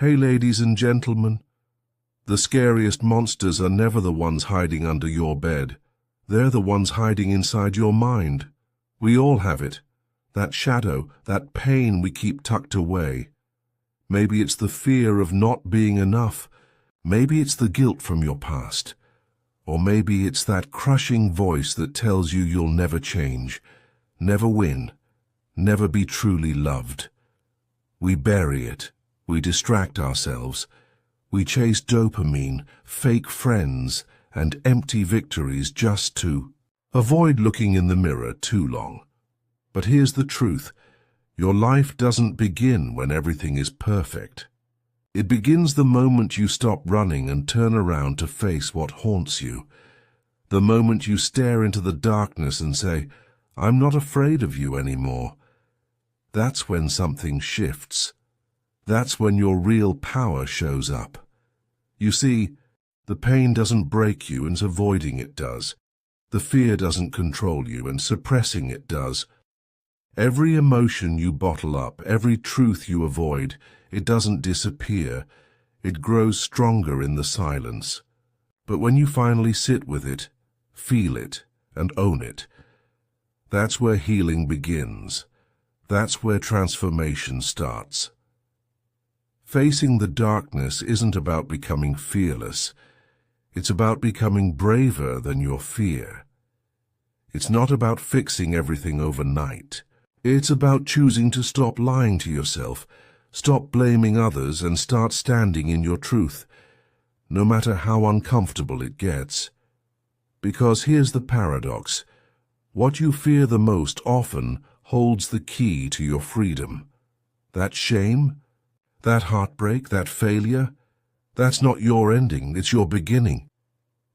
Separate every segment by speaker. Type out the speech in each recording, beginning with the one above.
Speaker 1: Hey, ladies and gentlemen, the scariest monsters are never the ones hiding under your bed. They're the ones hiding inside your mind. We all have it. That shadow, that pain we keep tucked away. Maybe it's the fear of not being enough. Maybe it's the guilt from your past. Or maybe it's that crushing voice that tells you you'll never change, never win, never be truly loved. We bury it. We distract ourselves. We chase dopamine, fake friends, and empty victories just to avoid looking in the mirror too long. But here's the truth. Your life doesn't begin when everything is perfect. It begins the moment you stop running and turn around to face what haunts you. The moment you stare into the darkness and say, "I'm not afraid of you anymore." That's when something shifts. That's when your real power shows up. You see, the pain doesn't break you and avoiding it does. The fear doesn't control you and suppressing it does. Every emotion you bottle up, every truth you avoid, it doesn't disappear. It grows stronger in the silence. But when you finally sit with it, feel it, and own it, that's where healing begins. That's where transformation starts. Facing the darkness isn't about becoming fearless. It's about becoming braver than your fear. It's not about fixing everything overnight. It's about choosing to stop lying to yourself, stop blaming others, and start standing in your truth, no matter how uncomfortable it gets. Because here's the paradox. What you fear the most often holds the key to your freedom. That shame, that heartbreak, that failure, that's not your ending, it's your beginning.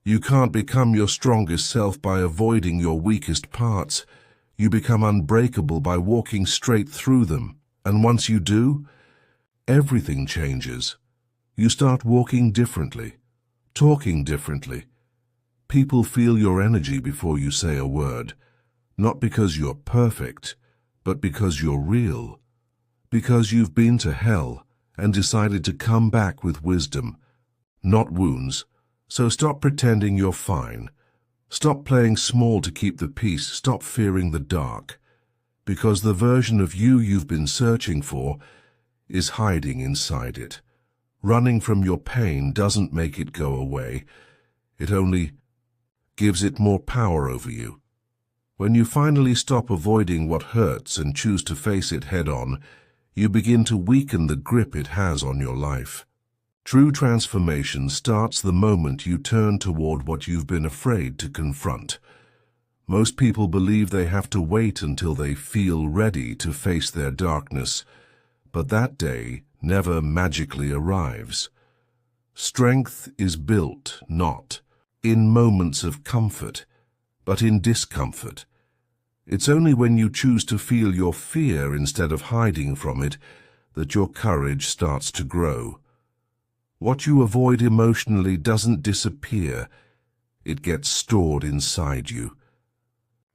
Speaker 1: You can't become your strongest self by avoiding your weakest parts. You become unbreakable by walking straight through them. And once you do, everything changes. You start walking differently, talking differently. People feel your energy before you say a word, not because you're perfect, but because you're real. Because you've been to hell and decided to come back with wisdom, not wounds. So stop pretending you're fine. Stop playing small to keep the peace. Stop fearing the dark. Because the version of you you've been searching for is hiding inside it. Running from your pain doesn't make it go away. It only gives it more power over you. When you finally stop avoiding what hurts and choose to face it head-on, you begin to weaken the grip it has on your life. True transformation starts the moment you turn toward what you've been afraid to confront. Most people believe they have to wait until they feel ready to face their darkness, but that day never magically arrives. Strength is built not in moments of comfort, but in discomfort. It's only when you choose to feel your fear instead of hiding from it that your courage starts to grow. What you avoid emotionally doesn't disappear. It gets stored inside you.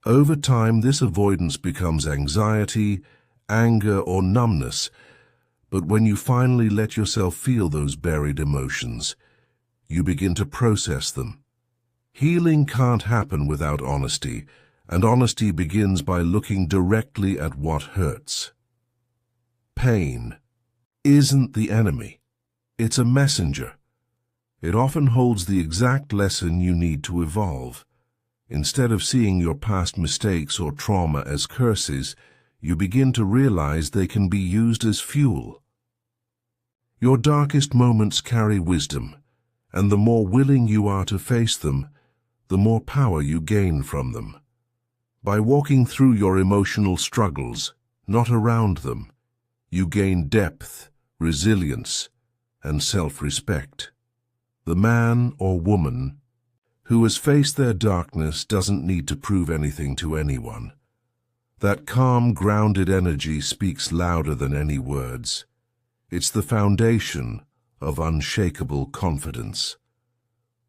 Speaker 1: Over time, this avoidance becomes anxiety, anger, or numbness. But when you finally let yourself feel those buried emotions, you begin to process them. Healing can't happen without honesty, and honesty begins by looking directly at what hurts. Pain isn't the enemy. It's a messenger. It often holds the exact lesson you need to evolve. Instead of seeing your past mistakes or trauma as curses, you begin to realize they can be used as fuel. Your darkest moments carry wisdom, and the more willing you are to face them, the more power you gain from them. By walking through your emotional struggles, not around them, you gain depth, resilience, and self-respect. The man or woman who has faced their darkness doesn't need to prove anything to anyone. That calm, grounded energy speaks louder than any words. It's the foundation of unshakable confidence.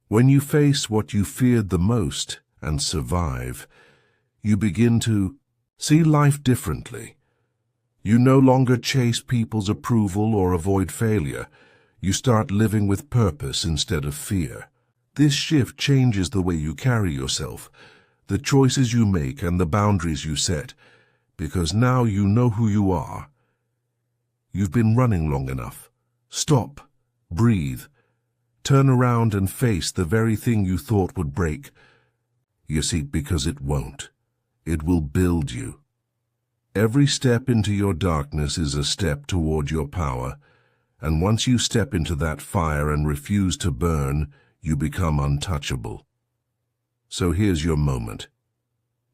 Speaker 1: When you face what you feared the most and survive, you begin to see life differently. You no longer chase people's approval or avoid failure. You start living with purpose instead of fear. This shift changes the way you carry yourself, the choices you make and the boundaries you set, because now you know who you are. You've been running long enough. Stop, breathe, turn around and face the very thing you thought would break. You see, because it won't. It will build you. Every step into your darkness is a step toward your power, and once you step into that fire and refuse to burn, you become untouchable. So here's your moment.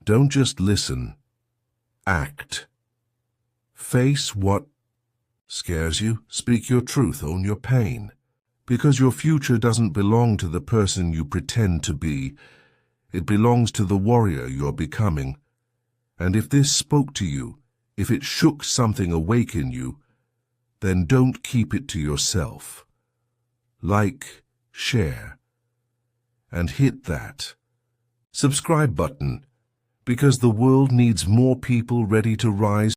Speaker 1: Don't just listen. Act. Face what scares you. Speak your truth. Own your pain. Because your future doesn't belong to the person you pretend to be. It belongs to the warrior you're becoming. And if this spoke to you, if it shook something awake in you, then don't keep it to yourself. Like, share, and hit that subscribe button, because the world needs more people ready to rise